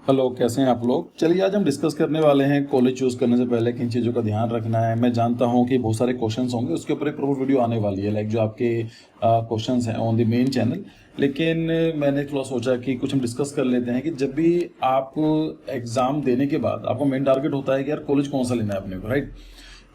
Hello, कैसे हैं आप लोग। चलिए आज हम डिस्कस करने वाले हैं कॉलेज चूज़ करने से पहले किन चीज़ों का ध्यान रखना है। मैं जानता हूं कि बहुत सारे क्वेश्चंस होंगे, उसके ऊपर एक प्रॉपर वीडियो आने वाली है, लाइक जो आपके क्वेश्चंस हैं ऑन द मेन चैनल। लेकिन मैंने थोड़ा सोचा कि कुछ हम डिस्कस कर लेते हैं कि जब भी आप एग्ज़ाम देने के बाद आपको मेन टारगेट होता है कि यार कॉलेज कौन सा लेना है अपने को, राइट।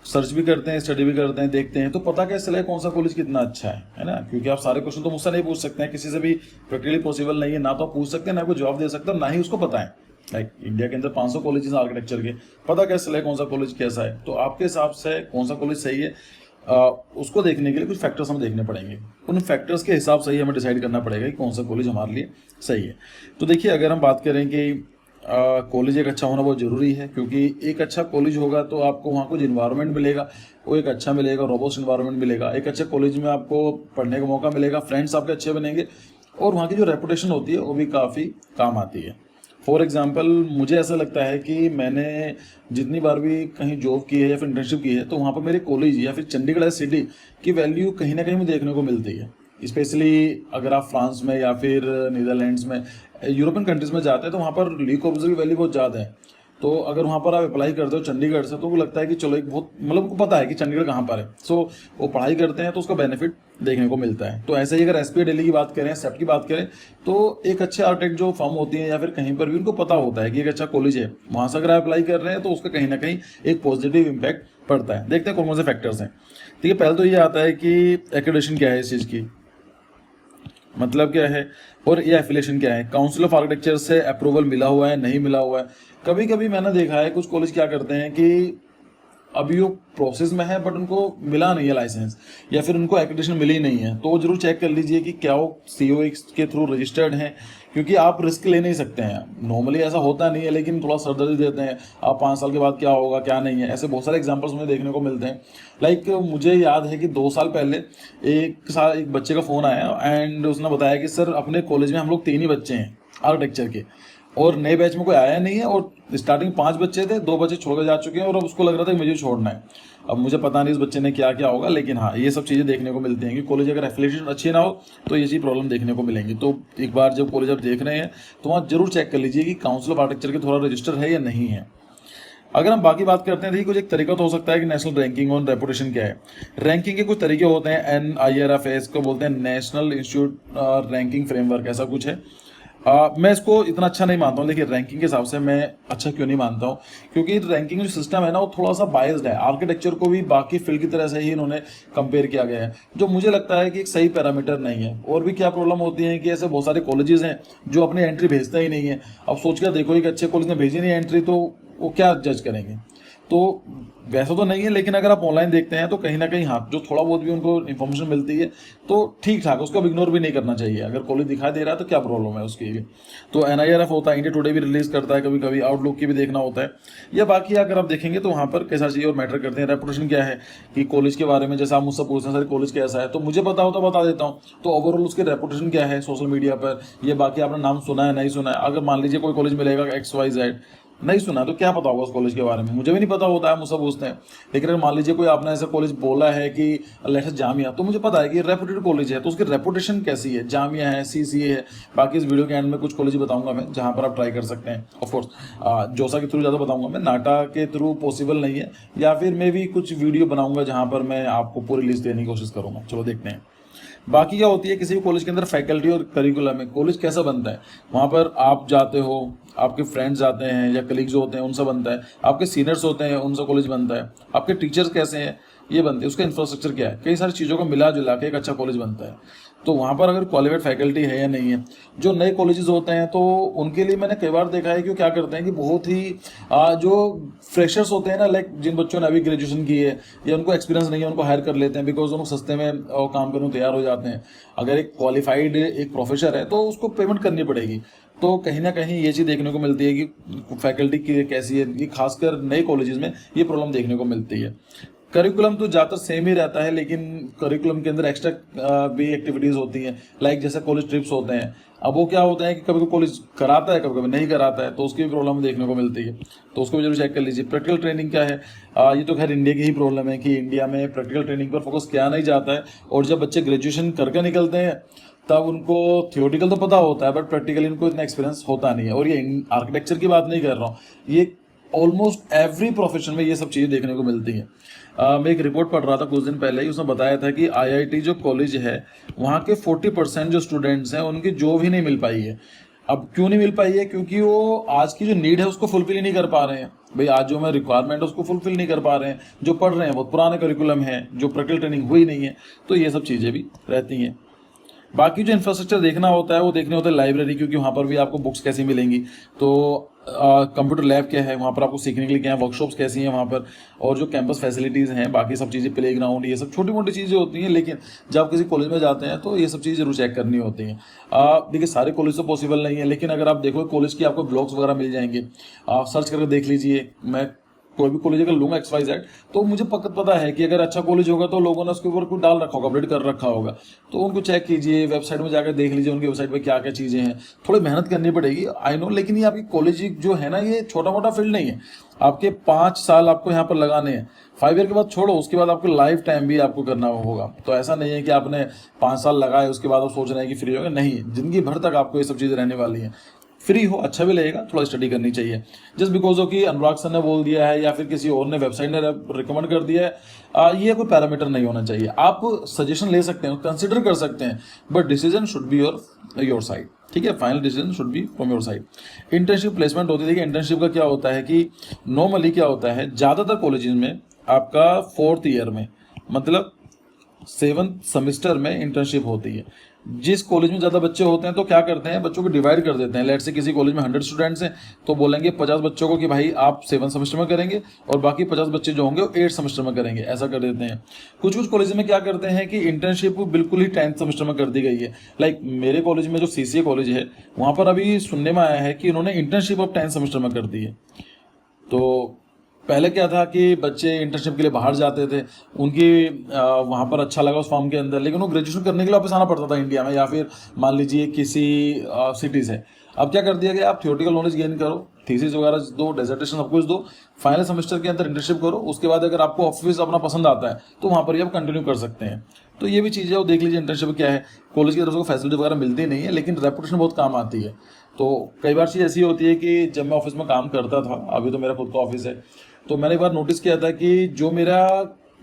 सर्च भी करते हैं, स्टडी भी करते हैं, देखते हैं, तो पता कैसे चले कौन सा कॉलेज कितना अच्छा है ना। क्योंकि आप सारे क्वेश्चन तो मुझसे नहीं पूछ सकते हैं, किसी से भी प्रैक्टिकली पॉसिबल नहीं है, ना तो आप पूछ सकते हैं ना कोई जवाब दे सकते हैं, ना ही उसको पता है। लाइक इंडिया के अंदर 500 कॉलेजेस आर्किटेक्चर के, पता कैसे चले कौन सा कॉलेज कैसा है। तो आपके हिसाब से कौन सा कॉलेज सही है, उसको देखने के लिए कुछ फैक्टर्स हमें देखने पड़ेंगे। उन फैक्टर्स के हिसाब से ही हमें डिसाइड करना पड़ेगा कि कौन सा कॉलेज हमारे लिए सही है। तो देखिए, अगर हम बात करें कि कॉलेज एक अच्छा होना बहुत ज़रूरी है, क्योंकि एक अच्छा कॉलेज होगा तो आपको वहाँ कुछ इन्वायरमेंट मिलेगा, वो एक अच्छा मिलेगा, रोबोस्ट इन्वायरमेंट मिलेगा। एक अच्छे कॉलेज में आपको पढ़ने का मौका मिलेगा, फ्रेंड्स आपके अच्छे बनेंगे, और वहाँ की जो रेपुटेशन होती है वो भी काफ़ी काम आती है। फॉर एग्जाम्पल, मुझे ऐसा लगता है कि मैंने जितनी बार भी कहीं जॉब की है या फिर इंटर्नशिप की है, तो वहाँ पर मेरे कॉलेज या फिर चंडीगढ़ सिटी की वैल्यू कहीं ना कहीं मुझे देखने को मिलती है। स्पेशली अगर आप फ्रांस में या फिर नीदरलैंड्स में, यूरोपियन कंट्रीज़ में जाते हैं, तो वहाँ पर लीग ऑफिसर की वैल्यू बहुत ज़्यादा है। तो अगर वहाँ पर आप अप्लाई करते हो चंडीगढ़ से, तो वो लगता है कि चलो एक बहुत मतलब उनको पता है कि चंडीगढ़ कहाँ पर है, सो वो पढ़ाई करते हैं तो उसका बेनिफिट देखने को मिलता है। तो ऐसे ही अगर एसपी दिल्ली की बात करें, सेप्ट की बात करें, तो एक अच्छे आर्किटेक्ट जो फर्म होती है या फिर कहीं पर भी उनको पता होता है कि एक अच्छा कॉलेज है, वहाँ से अगर आप अप्लाई कर रहे हैं तो उसका कहीं ना कहीं एक पॉजिटिव इम्पैक्ट पड़ता है। देखते हैं कौन कौन से फैक्टर्स हैं। ठीक है, पहले तो ये आता है कि एक्रेडिटेशन क्या है इस चीज़ की, मतलब क्या है, और ये एफिलिएशन क्या है, काउंसिल ऑफ आर्किटेक्चर से अप्रूवल मिला हुआ है नहीं मिला हुआ है। कभी कभी मैंने देखा है कुछ कॉलेज क्या करते हैं कि अभी वो प्रोसेस में है बट उनको मिला नहीं है लाइसेंस, या फिर उनको एक्रेडिटेशन मिली नहीं है, तो जरूर चेक कर लीजिए कि क्या वो COX के थ्रू रजिस्टर्ड हैं। क्योंकि आप रिस्क ले नहीं सकते हैं, नॉर्मली ऐसा होता नहीं है, लेकिन थोड़ा सरदर्दी देते हैं आप 5 साल के बाद क्या होगा क्या नहीं है। ऐसे बहुत सारे एग्जांपल्स मुझे देखने को मिलते हैं। लाइक मुझे याद है कि 2 साल पहले एक बच्चे का फ़ोन आया एंड उसने बताया कि सर अपने कॉलेज में हम लोग 3 ही बच्चे हैं आर्किटेक्चर के, और नए बैच में कोई आया नहीं है, और स्टार्टिंग 5 बच्चे थे, 2 बच्चे छोड़ कर जा चुके हैं, और अब उसको लग रहा था कि मुझे छोड़ना है। अब मुझे पता नहीं इस बच्चे ने क्या क्या होगा, लेकिन हाँ, ये सब चीज़ें देखने को मिलती हैं कि कॉलेज अगर एफिलिएशन अच्छी ना हो तो ये चीज़ प्रॉब्लम देखने को मिलेंगी। तो एक बार जब कॉलेज आप देख रहे हैं तो वहाँ जरूर चेक कर लीजिए कि काउंसिल ऑफ आर्किटेक्चर के थोड़ा रजिस्टर है या नहीं है। अगर हम बाकी बात करते हैं, देखिए कुछ एक तरीका तो हो सकता है कि नेशनल रैंकिंग और रेपुटेशन क्या है। रैंकिंग के कुछ तरीके होते हैं, NIRF को बोलते हैं, नेशनल इंस्टीट्यूट रैंकिंग फ्रेमवर्क, ऐसा कुछ है। मैं इसको इतना अच्छा नहीं मानता हूँ। देखिए रैंकिंग के हिसाब से मैं अच्छा क्यों नहीं मानता हूँ, क्योंकि रैंकिंग जो सिस्टम है ना, वो थोड़ा सा बायस्ड है। आर्किटेक्चर को भी बाकी फील्ड की तरह से ही इन्होंने कंपेयर किया गया है, जो मुझे लगता है कि एक सही पैरामीटर नहीं है। और भी क्या प्रॉब्लम होती है कि ऐसे बहुत सारे कॉलेजेस हैं जो अपनी एंट्री भेजते ही नहीं है। अब सोच कर देखो, एक अच्छे कॉलेज ने भेजी नहीं एंट्री, तो वो क्या जज करेंगे। तो वैसा तो नहीं है, लेकिन अगर आप ऑनलाइन देखते हैं तो कहीं ना कहीं हाँ, जो थोड़ा बहुत भी उनको इन्फॉर्मेशन मिलती है तो ठीक ठाक, उसको इग्नोर भी नहीं करना चाहिए। अगर कॉलेज दिखाई दे रहा है तो क्या प्रॉब्लम है उसकी भी। तो NIRF होता है, इंडिया टुडे भी रिलीज करता है कभी कभी, आउटलुक की भी देखना होता है। या बाकी अगर आप देखेंगे तो वहाँ पर कैसा चीज़ और मैटर करते हैं। रेपुटेशन क्या है कि कॉलेज के बारे में, जैसे आप मुझसे पूछते हैं सर कॉलेज कैसा है, तो मुझे पता होता बता देता हूँ। तो ओवरऑल उसकी रेपुटेशन क्या है सोशल मीडिया पर, ये बाकी आपने नाम सुना है नहीं सुना है। अगर मान लीजिए कोई कॉलेज मिलेगा XYZ, नहीं सुना तो क्या पता होगा उस कॉलेज के बारे में, मुझे भी नहीं पता होता है, मुझसे पूछते हैं। लेकिन अगर मान लीजिए कोई आपने ऐसा कॉलेज बोला है कि लेट्स जामिया, तो मुझे पता है कि रेपुटेड कॉलेज है, तो उसकी रेपुटेशन कैसी है, जामिया है, CCA है। बाकी इस वीडियो के एंड में कुछ कॉलेज बताऊंगा मैं जहाँ पर आप ट्राई कर सकते हैं। ऑफकोर्स जोसा के थ्रू ज़्यादा बताऊंगा मैं, नाटा के थ्रू पॉसिबल नहीं है, या फिर मैं भी कुछ वीडियो बनाऊंगा जहाँ पर मैं आपको पूरी लिस्ट देने की कोशिश करूंगा। चलो देखते हैं। बाकी क्या होती है किसी भी कॉलेज के अंदर फैकल्टी और करिकुलम में, कॉलेज कैसा बनता है, वहाँ पर आप जाते हो, आपके फ्रेंड्स जाते हैं या कलीग्स होते हैं उनसे बनता है, आपके सीनियर्स होते हैं उनसे कॉलेज बनता है, आपके टीचर्स कैसे हैं ये बनते हैं, उसका इंफ्रास्ट्रक्चर क्या है, कई सारी चीज़ों को मिला जुला के एक अच्छा कॉलेज बनता है। तो वहाँ पर अगर क्वालिफाइड फैकल्टी है या नहीं है। जो नए कॉलेजेस होते हैं तो उनके लिए मैंने कई बार देखा है कि वो क्या करते हैं कि बहुत ही जो फ्रेशर्स होते हैं ना, लाइक जिन बच्चों ने अभी ग्रेजुएशन की है या उनको एक्सपीरियंस नहीं है, उनको हायर कर लेते हैं, बिकॉज उनको सस्ते में काम करने को तैयार हो जाते हैं। अगर एक क्वालिफाइड एक प्रोफेसर है तो उसको पेमेंट करनी पड़ेगी। तो कहीं ना कहीं ये चीज़ देखने को मिलती है कि फैकल्टी की कैसी है, ये खासकर नए कॉलेजेस में ये प्रॉब्लम देखने को मिलती है। करिकुलम तो ज़्यादातर सेम ही रहता है, लेकिन करिकुलम के अंदर एक्स्ट्रा भी एक्टिविटीज़ होती हैं, लाइक जैसे कॉलेज ट्रिप्स होते हैं। अब वो क्या होता है कि कभी कभी कॉलेज कराता है, कभी कभी नहीं कराता है, तो उसकी भी प्रॉब्लम देखने को मिलती है। तो उसको भी जरूर चेक कर लीजिए। प्रैक्टिकल ट्रेनिंग क्या है, ये तो खैर इंडिया की ही प्रॉब्लम है कि इंडिया में प्रैक्टिकल ट्रेनिंग पर फोकस किया नहीं जाता है, और जब बच्चे ग्रेजुएशन करके निकलते हैं तब उनको थियोरिटिकल तो पता होता है बट प्रैक्टिकली उनको इतना एक्सपीरियंस होता नहीं है। और ये आर्किटेक्चर की बात नहीं कर रहा हूँ, ये ऑलमोस्ट एवरी प्रोफेशन में ये सब चीज़ें देखने को मिलती हैं। मैं एक रिपोर्ट पढ़ रहा था कुछ दिन पहले ही, उसने बताया था कि आईआईटी जो कॉलेज है वहाँ के 40% जो स्टूडेंट्स हैं उनकी जॉब ही नहीं मिल पाई है। अब क्यों नहीं मिल पाई है? क्योंकि वो आज की जो नीड है उसको फुलफिल ही नहीं कर पा रहे हैं। भाई आज जो हमें रिक्वायरमेंट है उसको फुलफिल नहीं कर पा रहे हैं, जो पढ़ रहे हैं बहुत पुराने करिकुलम है, जो प्रैक्टिकल ट्रेनिंग हुई नहीं है, तो ये सब चीज़ें भी रहती हैं। बाकी जो इंफ्रास्ट्रक्चर देखना होता है वो देखने होता है लाइब्रेरी, क्योंकि वहाँ पर भी आपको बुक्स कैसी मिलेंगी, तो कंप्यूटर लैब क्या है वहाँ पर आपको सीखने के लिए क्या है, वर्कशॉप्स कैसी हैं वहाँ पर, और जो कैंपस फैसिलिटीज़ हैं, बाकी सब चीज़ें, प्ले ग्राउंड, ये सब छोटी मोटी चीज़ें होती हैं। लेकिन जब आप किसी कॉलेज में जाते हैं तो ये सब चीज़ें जरूर चेक करनी होती हैं। देखिए सारे कॉलेज तो पॉसिबल नहीं है, लेकिन अगर आप देखो कॉलेज की आपको ब्लॉग्स वगैरह मिल जाएंगे, आप सर्च करके देख लीजिए। मैं कोई भी कॉलेज अगर लूँगा XYZ तो मुझे पता है कि अगर अच्छा कॉलेज होगा तो लोगों ने उसके ऊपर कुछ डाल रखा होगा, अपडेट कर रखा होगा, तो उनको चेक कीजिए, वेबसाइट में जाकर देख लीजिए उनकी वेबसाइट पे क्या क्या चीज़ें हैं। थोड़ी मेहनत करनी पड़ेगी आई नो, लेकिन ये आपकी कॉलेज जो है ना ये छोटा मोटा फील्ड नहीं है। आपके 5 साल आपको यहाँ पर लगाने हैं, 5 ईयर के बाद छोड़ो, उसके बाद आपको लाइफ टाइम भी आपको करना होगा। तो ऐसा नहीं है कि आपने 5 साल लगाए उसके बाद आप सोच रहे हैं कि फ्री होगा, नहीं, जिंदगी भर तक आपको ये सब चीज़ें रहने वाली हैं। फ्री हो अच्छा भी लगेगा, थोड़ा स्टडी करनी चाहिए। जस्ट बिकॉज ऑफ कि अनुराग सर ने बोल दिया है या फिर किसी और ने वेबसाइट ने रिकमेंड कर दिया है, ये कोई पैरामीटर नहीं होना चाहिए। आप सजेशन ले सकते हैं, कंसिडर कर सकते हैं, but decision should be your side. ठीक है, final decision should be from your side. Internship placement होती है। देखिए इंटर्नशिप का क्या होता है कि नॉर्मली क्या होता है, ज़्यादातर कॉलेजेस में आपका 4th ईयर में, मतलब 7th सेमेस्टर में इंटर्नशिप होती है। जिस कॉलेज में ज़्यादा बच्चे होते हैं तो क्या करते हैं, बच्चों को डिवाइड कर देते हैं। लेट से किसी कॉलेज में 100 स्टूडेंट्स हैं तो बोलेंगे 50 बच्चों को कि भाई आप 7 सेमेस्टर में करेंगे और बाकी 50 बच्चे जो होंगे वो 8 सेमेस्टर में करेंगे, ऐसा कर देते हैं। कुछ कॉलेज में क्या करते हैं कि इंटर्नशिप बिल्कुल ही 10th सेमेस्टर में कर दी गई है। लाइक मेरे कॉलेज में जो CCA कॉलेज है वहाँ पर अभी सुनने में आया है कि उन्होंने इंटर्नशिप अब 10th सेमेस्टर में कर दी है। तो पहले क्या था कि बच्चे इंटर्नशिप के लिए बाहर जाते थे, उनकी वहाँ पर अच्छा लगा उस फॉर्म के अंदर, लेकिन वो ग्रेजुएशन करने के लिए वापस आना पड़ता था इंडिया में, या फिर मान लीजिए किसी सिटी से। अब क्या कर दिया गया, आप थियोरेटिकल नॉलेज गेन करो, थीसिस वगैरह दो, डिसर्टेशन सब कुछ दो, फाइनल सेमेस्टर के अंदर इंटर्नशिप करो, उसके बाद अगर आपको ऑफिस अपना पसंद आता है तो वहाँ पर ही आप कंटिन्यू कर सकते हैं। तो ये भी चीज़ है, वो देख लीजिए इंटर्नशिप क्या है। कॉलेज की तरफ से फैसिलिटी वगैरह मिलती नहीं है, लेकिन रेपुटेशन बहुत काम आती है। तो कई बार चीज़ ऐसी होती है कि जब मैं ऑफिस में काम करता था, अभी तो मेरा खुद का ऑफिस है, तो मैंने एक बार नोटिस किया था कि जो मेरा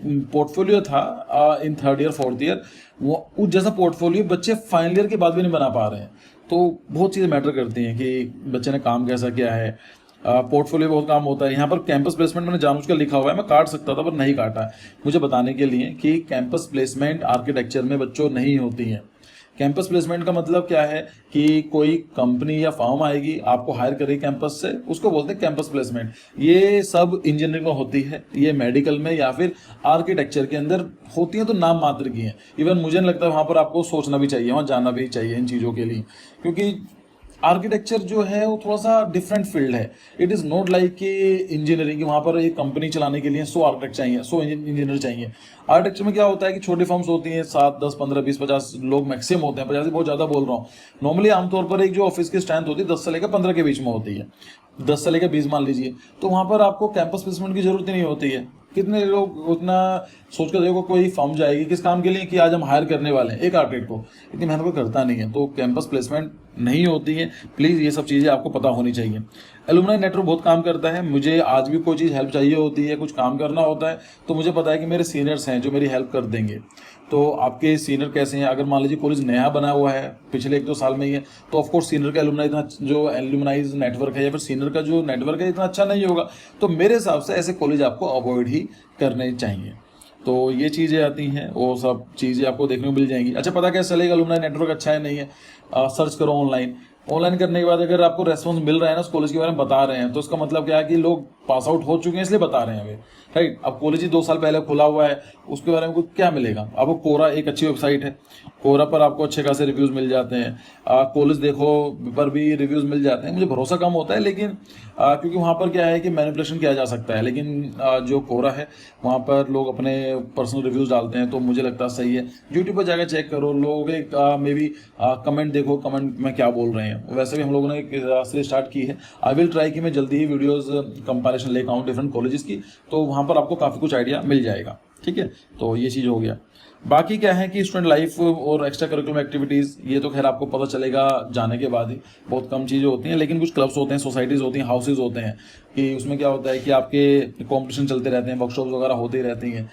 पोर्टफोलियो था इन 3rd ईयर 4th ईयर, वो उस जैसा पोर्टफोलियो बच्चे फाइनल ईयर के बाद भी नहीं बना पा रहे हैं। तो बहुत चीज़ें मैटर करती हैं कि बच्चे ने काम कैसा किया है, पोर्टफोलियो बहुत काम होता है। यहाँ पर कैंपस प्लेसमेंट मैंने जानबूझकर लिखा हुआ है, मैं काट सकता था पर नहीं काटा है, मुझे बताने के लिए कि कैंपस प्लेसमेंट आर्किटेक्चर में बच्चों नहीं होती हैं। कैंपस प्लेसमेंट का मतलब क्या है कि कोई कंपनी या फर्म आएगी, आपको हायर करेगी कैंपस से, उसको बोलते हैं कैंपस प्लेसमेंट। ये सब इंजीनियरिंग में होती है, ये मेडिकल में या फिर आर्किटेक्चर के अंदर होती है, तो नाम मात्र की हैं। इवन मुझे नहीं लगता वहाँ पर आपको सोचना भी चाहिए, वहाँ जाना भी चाहिए इन चीज़ों के लिए, क्योंकि आर्किटेक्चर जो है वो थोड़ा सा डिफरेंट फील्ड है। इट इज़ नॉट लाइक कि इंजीनियरिंग, वहाँ पर एक कंपनी चलाने के लिए 100 आर्किटेक्ट चाहिए, 100 इंजीनियर चाहिए। आर्किटेक्चर में क्या होता है कि छोटी फर्म्स होती हैं, 7, 10, 15, 20, 50 लोग मैक्सिमम होते हैं, 50 ही बहुत ज़्यादा बोल रहा हूँ। नॉर्मली आमतौर पर एक जो ऑफिस की स्ट्रेंथ होती है 10 से लेकर 15 के बीच में होती है, 10 से लेकर 20 मान लीजिए। तो वहाँ पर आपको कैंपस प्लेसमेंट की जरूरत ही नहीं होती है। कितने लोग उतना सोच कर देखो, कोई फर्म जाएगी किस काम के लिए कि आज हम हायर करने वाले हैं एक आर्किटेक्ट को, इतनी मेहनत को करता नहीं है। तो कैंपस प्लेसमेंट नहीं होती है, प्लीज़ ये सब चीज़ें आपको पता होनी चाहिए। एलुमनाई नेटवर्क बहुत काम करता है। मुझे आज भी कोई चीज़ हेल्प चाहिए होती है, कुछ काम करना होता है, तो मुझे पता है कि मेरे सीनियर्स हैं जो मेरी हेल्प कर देंगे। तो आपके सीनियर कैसे हैं, अगर मान लीजिए कॉलेज नया बना हुआ है, पिछले 1-2 साल में ही है, तो ऑफकोर्स सीनियर का एलुमनाई इतना जो एलुमनाइज नेटवर्क है या फिर सीनियर का जो नेटवर्क है इतना अच्छा नहीं होगा। तो मेरे हिसाब से ऐसे कॉलेज आपको अवॉइड ही करने चाहिए। तो ये चीज़ें आती हैं, वो सब चीज़ें आपको देखने को मिल जाएंगी। अच्छा, पता कैसे चलेगा एलुमनाई नेटवर्क अच्छा है नहीं है? सर्च करो ऑनलाइन। ऑनलाइन करने के बाद अगर आपको रेस्पॉन्स मिल रहा है ना, उस कॉलेज के बारे में बता रहे हैं, तो उसका मतलब क्या है कि लोग पास आउट हो चुके हैं इसलिए बता रहे हैं वे, राइट। अब कॉलेज ही 2 साल पहले खुला हुआ है, उसके बारे में कुछ क्या मिलेगा? अब कोरा एक अच्छी वेबसाइट है, कोरा पर आपको अच्छे खासे रिव्यूज़ मिल जाते हैं। कॉलेज देखो पर भी रिव्यूज़ मिल जाते हैं, मुझे भरोसा कम होता है, लेकिन क्योंकि वहाँ पर क्या है कि मैनिपुलेशन किया जा सकता है। लेकिन जो कोरा है वहाँ पर लोग अपने पर्सनल रिव्यूज़ डालते हैं, तो मुझे लगता है सही है। यूट्यूब पर जाकर चेक करो, लोगों के मे बी कमेंट देखो, कमेंट में क्या बोल रहे हैं। वैसे भी हम लोगों ने एक सीरीज स्टार्ट की है, आई विल ट्राई कि मैं जल्दी ही वीडियोस कंपैरिजन लेकर आऊँ डिफरेंट कॉलेजेस की, तो वहाँ पर आपको काफ़ी कुछ आइडिया मिल जाएगा। ठीक है, तो ये चीज़ हो गया। बाकी क्या है कि स्टूडेंट लाइफ और एक्स्ट्रा करिकुलम एक्टिविटीज़ ये तो खैर आपको पता चलेगा जाने के बाद ही, बहुत कम चीज़ें होती हैं, लेकिन कुछ क्लब्स होते हैं, सोसाइटीज़ होती हैं, हाउसेज होते हैं कि उसमें क्या होता है कि आपके कॉम्पिटिशन चलते रहते हैं, वर्कशॉप्स वगैरह होती ही रहती हैं।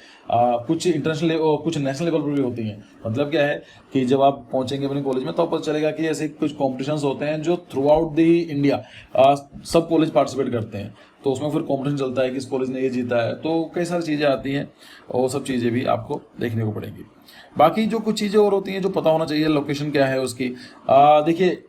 कुछ इंटरनेशनल और कुछ नेशनल लेवल पर भी होती हैं। मतलब क्या है कि जब आप पहुंचेंगे अपने कॉलेज में तो पता चलेगा कि ऐसे कुछ कॉम्पिटिशन्स होते हैं जो थ्रू आउट द इंडिया सब कॉलेज पार्टिसिपेट करते हैं। तो उसमें फिर कॉम्पिटिशन चलता है कि इस कॉलेज ने ये जीता है, तो कई सारी चीज़ें आती हैं और सब चीज़ें भी आपको देखने को पड़ेंगी। बाकी जो कुछ चीज़ें और होती हैं जो पता होना चाहिए, लोकेशन क्या है उसकी। देखिए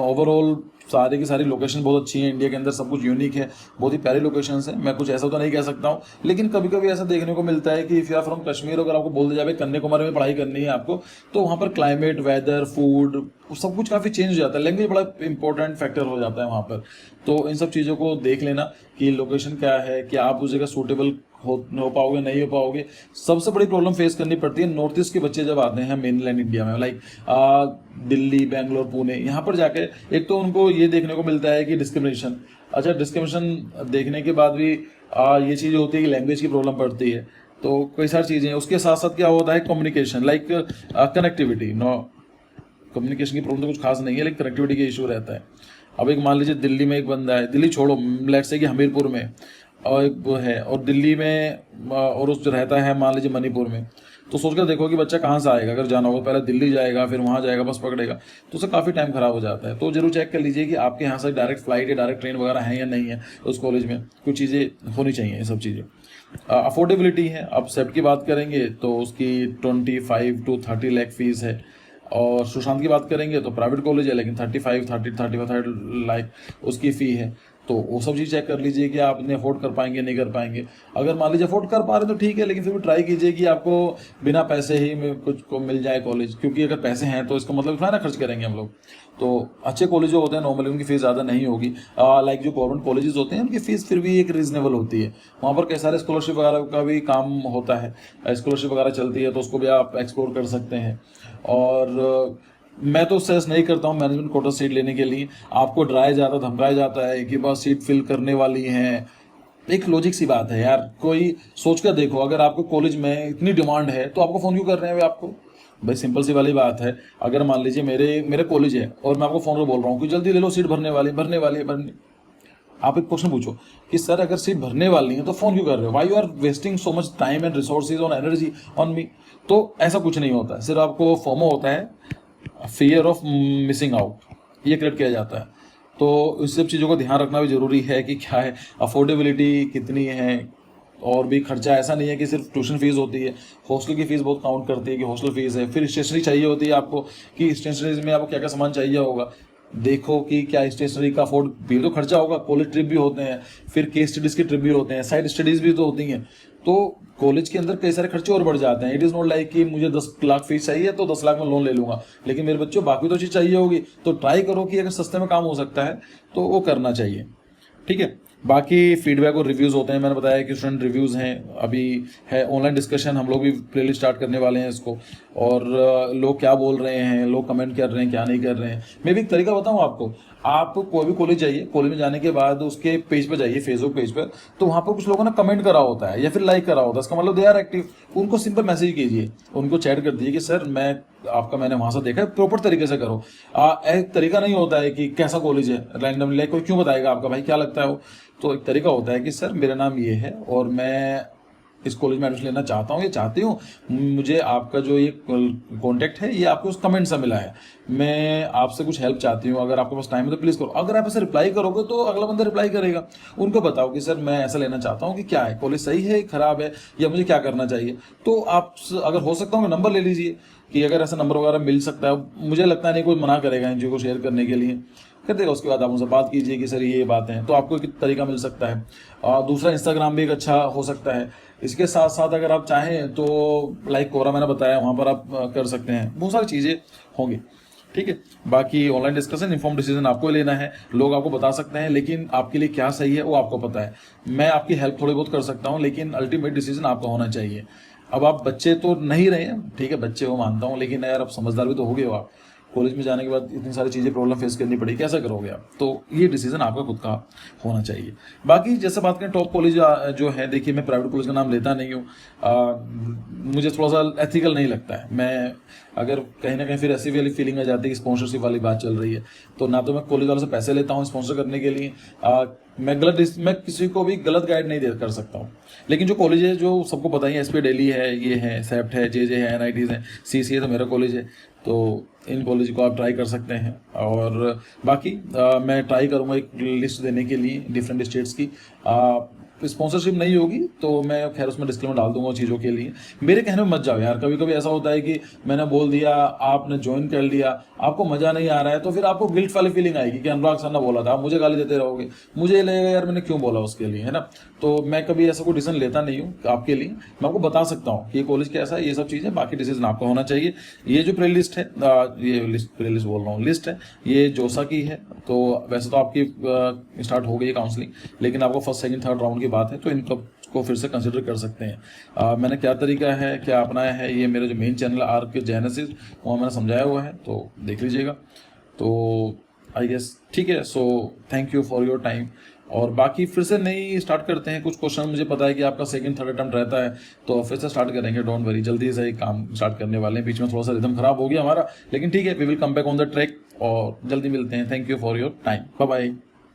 ओवरऑल सारी की सारी लोकेशन बहुत अच्छी है, इंडिया के अंदर सब कुछ यूनिक है, बहुत ही प्यारी लोकेशंस है। मैं कुछ ऐसा तो नहीं कह सकता हूँ, लेकिन कभी कभी ऐसा देखने को मिलता है कि if you are from Kashmir, अगर आपको बोल दिया जाए कन्याकुमारी में पढ़ाई करनी है आपको, तो वहाँ पर क्लाइमेट, वेदर, फूड सब कुछ काफ़ी चेंज हो जाता है, लैंग्वेज बड़ा इंपॉर्टेंट फैक्टर हो जाता है वहाँ पर। तो इन सब चीज़ों को देख लेना कि लोकेशन क्या है, कि आप उस जगह सूटेबल हो पाओगे नहीं हो पाओगे। सबसे बड़ी प्रॉब्लम फेस करनी पड़ती है नॉर्थ ईस्ट के बच्चे जब आते हैं मेन लैंड इंडिया में, लाइक दिल्ली, बेंगलोर, पुणे, यहाँ पर जाके एक तो उनको ये देखने को मिलता है कि डिस्क्रिमिनेशन। अच्छा, डिस्क्रिमिनेशन देखने के बाद भी ये चीज़ होती है कि लैंग्वेज की प्रॉब्लम पड़ती है। तो कई सारी चीज़ें हैं, उसके साथ साथ क्या होता है communication, like connectivity. No, communication की प्रॉब्लम तो कुछ खास नहीं है, लेकिन कनेक्टिविटी का इशू रहता है। अब एक मान लीजिए दिल्ली में एक बंदा है, दिल्ली छोड़ो, लेट्स से कि हमीरपुर में और एक वो है, और दिल्ली में और उस जो रहता है मान लीजिए मणिपुर में, तो सोच कर देखो कि बच्चा कहाँ से आएगा। अगर जाना होगा पहले दिल्ली जाएगा, फिर वहाँ जाएगा, बस पकड़ेगा, तो उससे काफ़ी टाइम खराब हो जाता है। तो जरूर चेक कर लीजिए कि आपके यहाँ से डायरेक्ट फ्लाइट या डायरेक्ट ट्रेन वगैरह है या नहीं है उस कॉलेज में। कुछ चीज़ें होनी चाहिए, ये सब चीज़ें। अफोर्डेबिलिटी है, अब सेट की बात करेंगे तो उसकी 25 to 30 लाख फीस है, और सुशांत की बात करेंगे तो प्राइवेट कॉलेज है लेकिन 35 लाख उसकी फ़ी है। तो वो सब चीज़ चेक कर लीजिए कि आप इन्हें अफोर्ड कर पाएंगे नहीं कर पाएंगे। अगर मान लीजिए अफोर्ड कर पा रहे तो ठीक है, लेकिन फिर भी ट्राई कीजिए कि आपको बिना पैसे ही में कुछ को मिल जाए कॉलेज, क्योंकि अगर पैसे हैं तो इसका मतलब इतना ना खर्च करेंगे हम लोग। तो अच्छे कॉलेज जो होते हैं नॉर्मली उनकी फ़ीस ज़्यादा नहीं होगी, लाइक जो गवर्नमेंट कॉलेजेस होते हैं उनकी फ़ीस फिर भी एक रीजनेबल होती है। वहाँ पर कई सारे स्कॉलरशिप वगैरह का भी काम होता है, स्कॉलरशिप वगैरह चलती है, तो उसको भी आप एक्सप्लोर कर सकते हैं। और मैं तो सजेस्ट नहीं करता हूँ मैनेजमेंट कोटा सीट लेने के लिए। आपको डराया जाता, धमकाया जाता है कि बस सीट फिल करने वाली है। एक लॉजिक सी बात है यार, कोई सोच कर देखो, अगर आपको कॉलेज में इतनी डिमांड है तो आपको फ़ोन क्यों कर रहे हैं वे आपको? भाई सिंपल सी वाली बात है, अगर मान लीजिए मेरे कॉलेज है और मैं आपको फ़ोन कर बोल रहा हूँ कि जल्दी ले लो, सीट भरने वाली है। आप एक क्वेश्चन पूछो कि सर अगर सीट भरने वाली है तो फ़ोन क्यों कर रहे हो? Why you are wasting so much time and resources on energy on me? तो ऐसा कुछ नहीं होता है, सिर्फ आपको फोमो होता है, फियर ऑफ मिसिंग आउट, ये क्रिएट किया जाता है। तो इस सब चीज़ों का ध्यान रखना भी ज़रूरी है कि क्या है, अफोर्डेबिलिटी कितनी है, और भी खर्चा ऐसा नहीं है कि सिर्फ ट्यूशन फीस होती है, हॉस्टल की फ़ीस बहुत काउंट करती है कि हॉस्टल फीस है। फिर स्टेशनरी चाहिए होती है आपको, कि स्टेशनरी में आपको क्या क्या सामान चाहिए होगा, देखो कि क्या स्टेशनरी का अफोर्ड भी तो खर्चा होगा। कॉलेज ट्रिप भी होते हैं, फिर केस स्टडीज़ के ट्रिप भी होते हैं, साइड स्टडीज़ भी तो होती हैं। तो कॉलेज के अंदर कई सारे खर्चे और बढ़ जाते हैं। इट इज़ नॉट लाइक कि मुझे 10 लाख फीस चाहिए तो 10 लाख में लोन ले लूँगा, लेकिन मेरे बच्चों बाकी तो चीज़ चाहिए होगी। तो ट्राई करो कि अगर सस्ते में काम हो सकता है तो वो करना चाहिए, ठीक है। बाकी फीडबैक और रिव्यूज़ होते हैं, मैंने बताया कि स्टूडेंट रिव्यूज़ हैं, अभी है ऑनलाइन डिस्कशन, हम लोग भी प्लेलिस्ट स्टार्ट करने वाले हैं इसको। और लोग क्या बोल रहे हैं, लोग कमेंट कर रहे हैं, क्या नहीं कर रहे हैं। मैं भी एक तरीका बताऊं आपको, आप कोई भी कॉलेज जाइए, कॉलेज में जाने के बाद उसके पेज पर जाइए, फेसबुक पेज पर, तो वहाँ पर कुछ लोगों ने कमेंट करा होता है या फिर लाइक करा होता है, इसका मतलब दे आर एक्टिव। उनको सिंपल मैसेज कीजिए, उनको चैट कर दीजिए कि सर मैंने वहाँ से देखा है, प्रॉपर तरीके से करो। एक तरीका नहीं होता है कि कैसा कॉलेज है रैंडमली, लाइक कोई क्यों बताएगा आपका भाई क्या लगता है वो। तो एक तरीका होता है कि सर मेरा नाम ये है और मैं इस कॉलेज में एडमिशन लेना चाहता हूँ या चाहती हूँ, मुझे आपका जो ये कॉन्टैक्ट है ये आपको उस कमेंट से मिला है, मैं आपसे कुछ हेल्प चाहती हूँ, अगर आपके पास टाइम है तो प्लीज़ करो। अगर आप ऐसे रिप्लाई करोगे तो अगला बंदा रिप्लाई करेगा, उनको बताओ कि सर मैं ऐसा लेना चाहता हूँ कि क्या है, कॉलेज सही है खराब है, या मुझे क्या करना चाहिए। तो आप अगर हो सकता है नंबर ले लीजिए, कि अगर ऐसा नंबर वगैरह मिल सकता है, मुझे लगता है नहीं कोई मना करेगा इन चीज़ों को शेयर करने के लिए, कर देगा। उसके बाद आप उनसे बात कीजिए कि सर ये बातें हैं, तो आपको एक तरीका मिल सकता है। दूसरा इंस्टाग्राम भी एक अच्छा हो सकता है। इसके साथ साथ अगर आप चाहें तो लाइक कोरा मैंने बताया, वहाँ पर आप कर सकते हैं, बहुत सारी चीज़ें होंगी, ठीक है। बाकी ऑनलाइन डिस्कशन, इन्फॉर्म डिसीजन आपको लेना है, लोग आपको बता सकते हैं, लेकिन आपके लिए क्या सही है वो आपको पता है। मैं आपकी हेल्प थोड़ी बहुत कर सकता हूँ, लेकिन अल्टीमेट डिसीजन आपका होना चाहिए। अब आप बच्चे तो नहीं रहे हैं, ठीक है, बच्चे हो मानता हूँ, लेकिन यार अब समझदार भी तो हो गए हो आप। कॉलेज में जाने के बाद इतनी सारी चीज़ें प्रॉब्लम फेस करनी पड़ी, कैसा करोगे आप? तो ये डिसीजन आपका खुद का होना चाहिए। बाकी जैसे बात करें टॉप कॉलेज जो है, देखिए मैं प्राइवेट कॉलेज का नाम लेता नहीं हूँ, मुझे थोड़ा सा एथिकल नहीं लगता है। मैं अगर कहीं ना कहीं फिर ऐसी वाली फीलिंग आ जाती है कि स्पॉन्सरशिप वाली बात चल रही है, तो ना तो मैं कॉलेज वालों से पैसे लेता हूँ स्पॉन्सर करने के लिए, मैं किसी को भी गलत गाइड नहीं दे कर सकता हूँ। लेकिन जो कॉलेज है जो सबको पता ही है, एसपी दिल्ली है, ये है सेप्ट है, जे है, NITs है, CCA तो मेरा कॉलेज है, तो इन कॉलेज को आप ट्राई कर सकते हैं। और बाकी मैं ट्राई करूँगा एक लिस्ट देने के लिए डिफरेंट स्टेट्स की। स्पॉन्सरशिप नहीं होगी तो मैं खैर उसमें डिस्क्लेमर डाल दूंगा चीज़ों के लिए। मेरे कहने में मत जाओ यार, कभी कभी ऐसा होता है कि मैंने बोल दिया, आपने ज्वाइन कर लिया, आपको मज़ा नहीं आ रहा है, तो फिर आपको गिल्ट वाली फीलिंग आएगी कि अनुराग सर ने बोला था, आप मुझे गाली देते रहोगे, मुझे लगेगा यार मैंने क्यों बोला उसके लिए, है ना। तो मैं कभी ऐसा कोई डिसीजन लेता नहीं हूँ आपके लिए। मैं आपको बता सकता हूँ कि ये कॉलेज कैसा है, ये सब चीज़ें, बाकी डिसीजन आपका होना चाहिए। ये जो प्ले लिस्ट है, ये लिस्ट प्ले लिस्ट बोल रहा हूँ, लिस्ट है, ये जोसा की है। तो वैसे तो आपकी स्टार्ट हो गई है काउंसलिंग, लेकिन आपको फर्स्ट सेकंड थर्ड राउंड की बात है, तो इनको को फिर से कंसिडर कर सकते हैं। मैंने क्या तरीका है, क्या अपनाया है, ये मेरे जो मेन चैनल आर्क जेनेसिस, वहाँ मैंने समझाया हुआ है, तो देख लीजिएगा। तो आई गेस ठीक है। So thank you for your time. और बाकी फिर से नई स्टार्ट करते हैं। कुछ क्वेश्चन मुझे पता है कि आपका सेकंड थर्ड अटेम्प्ट रहता है, तो फिर से स्टार्ट करेंगे, डोंट वरी, जल्दी से ही काम स्टार्ट करने वाले हैं। बीच में थोड़ा सा रिदम खराब हो गया हमारा, लेकिन ठीक है, we will come back on the track और जल्दी मिलते हैं। Thank you for your time, bye bye.